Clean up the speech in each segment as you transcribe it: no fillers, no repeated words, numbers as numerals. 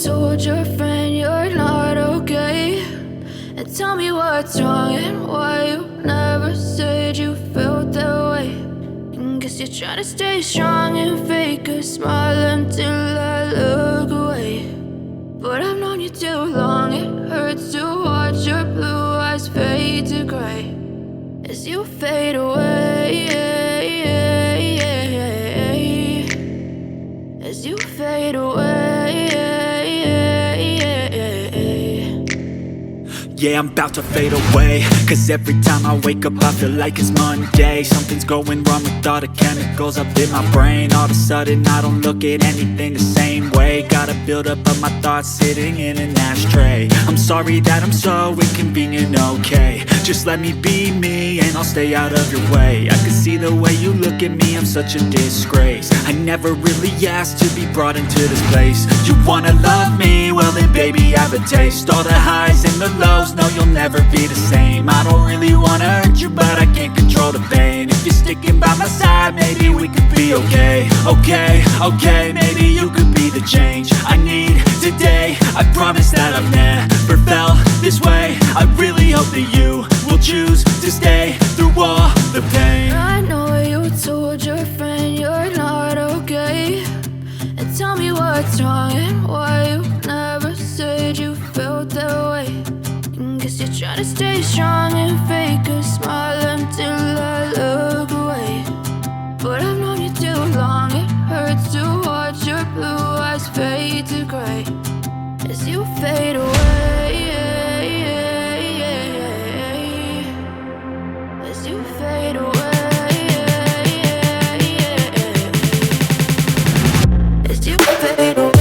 told your friend you're not okay, and tell me what's wrong and why you never said you felt that way. And guess you're trying to stay strong and fake a smile until I look away. But I've known you too long, it hurts to watch your blue eyes fade to gray as you fade away, as you fade away. Yeah, I'm about to fade away, cause every time I wake up I feel like it's Monday. Something's going wrong with all the chemicals up in my brain. All of a sudden I don't look at anything the same way. Gotta build up of my thoughts sitting in an ashtray. I'm sorry that I'm so inconvenient, okay. Just let me be me and I'll stay out of your way. I can see the way you look at me, I'm such a disgrace. I never really asked to be brought into this place. You wanna love me? Well then baby I have a taste. All the highs and the lows, no you'll never be the same. I don't really wanna hurt you but I can't control the pain. If you're sticking by my side maybe we could be okay. Okay, maybe you could be the change I need today. I promise that I've never felt this way. I really hope that you will choose to stay through all the pain. I know you told your friend you're not okay, and tell me what's wrong and why you never said you felt that way. And guess you're trying to stay strong and fake a smile until I look away. But I've known you too long, it hurts to watch your blue eyes fade to gray as you fade away, as you fade away, as you fade away.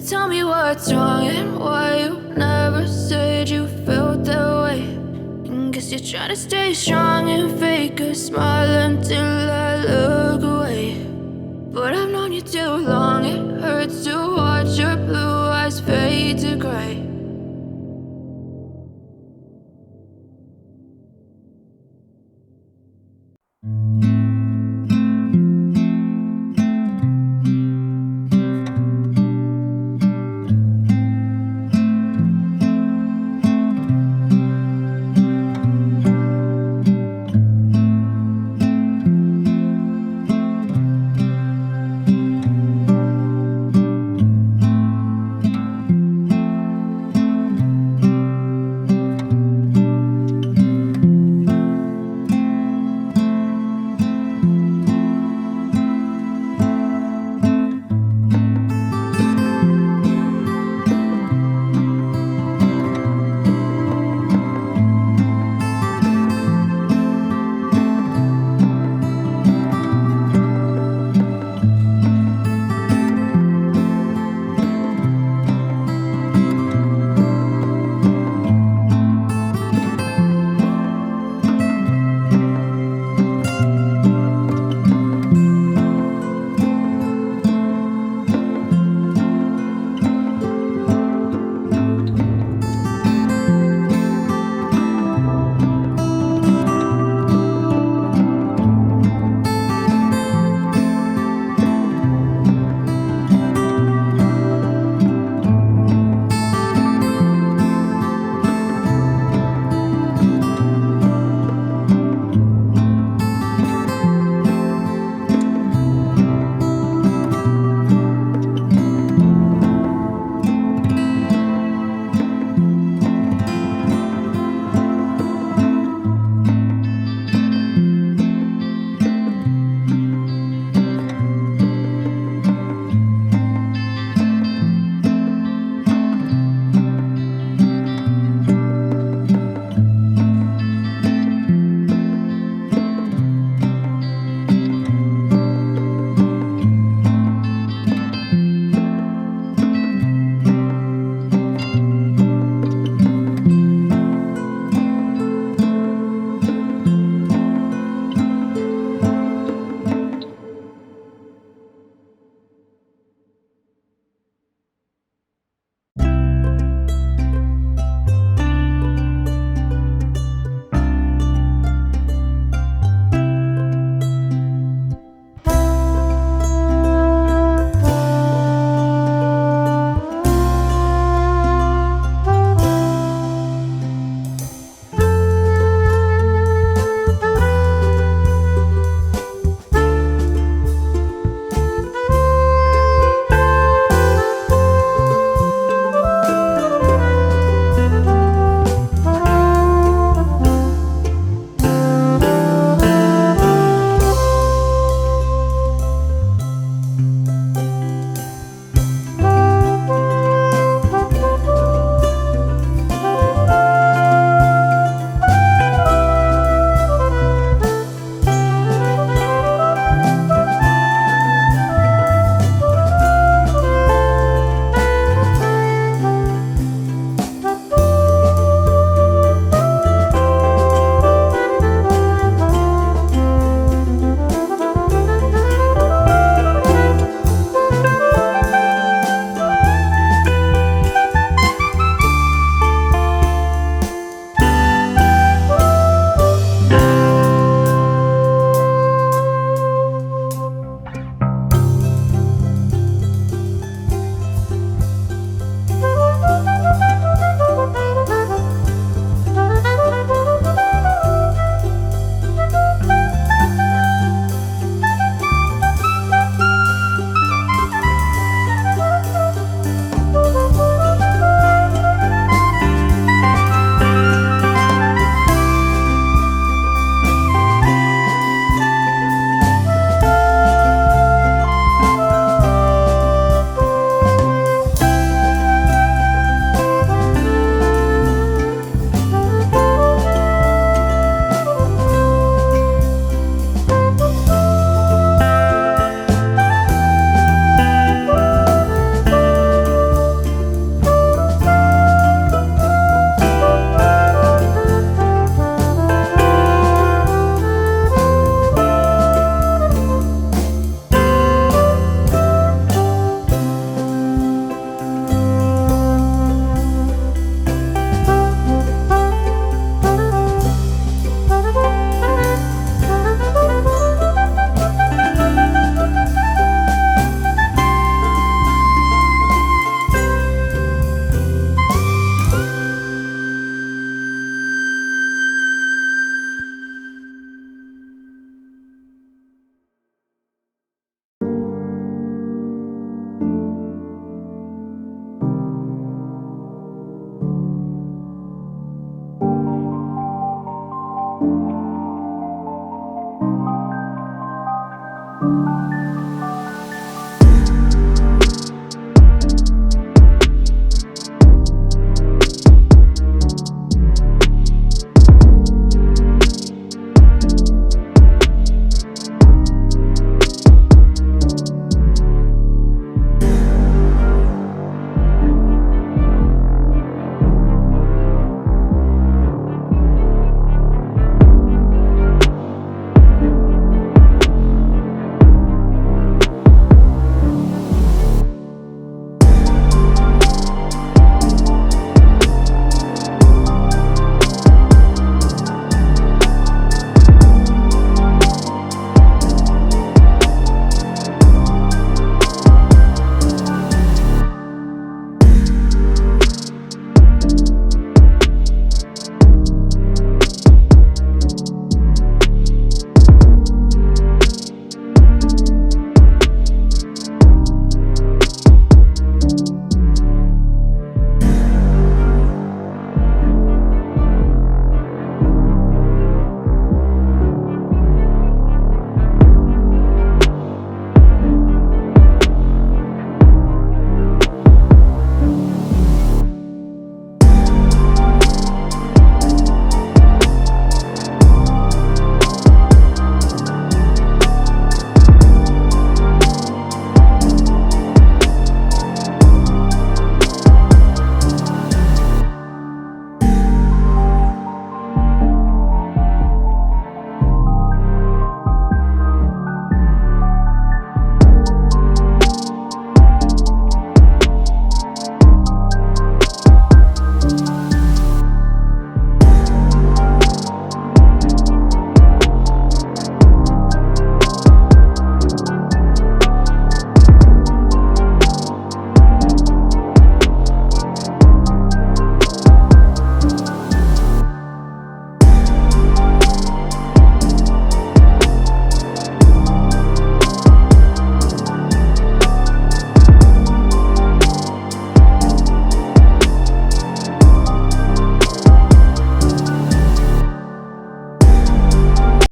Tell me what's wrong and why you never said you felt that way. And guess you're trying to stay strong and fake a smile until I look away. But I've known you too long, it hurts to watch your blue eyes fade to gray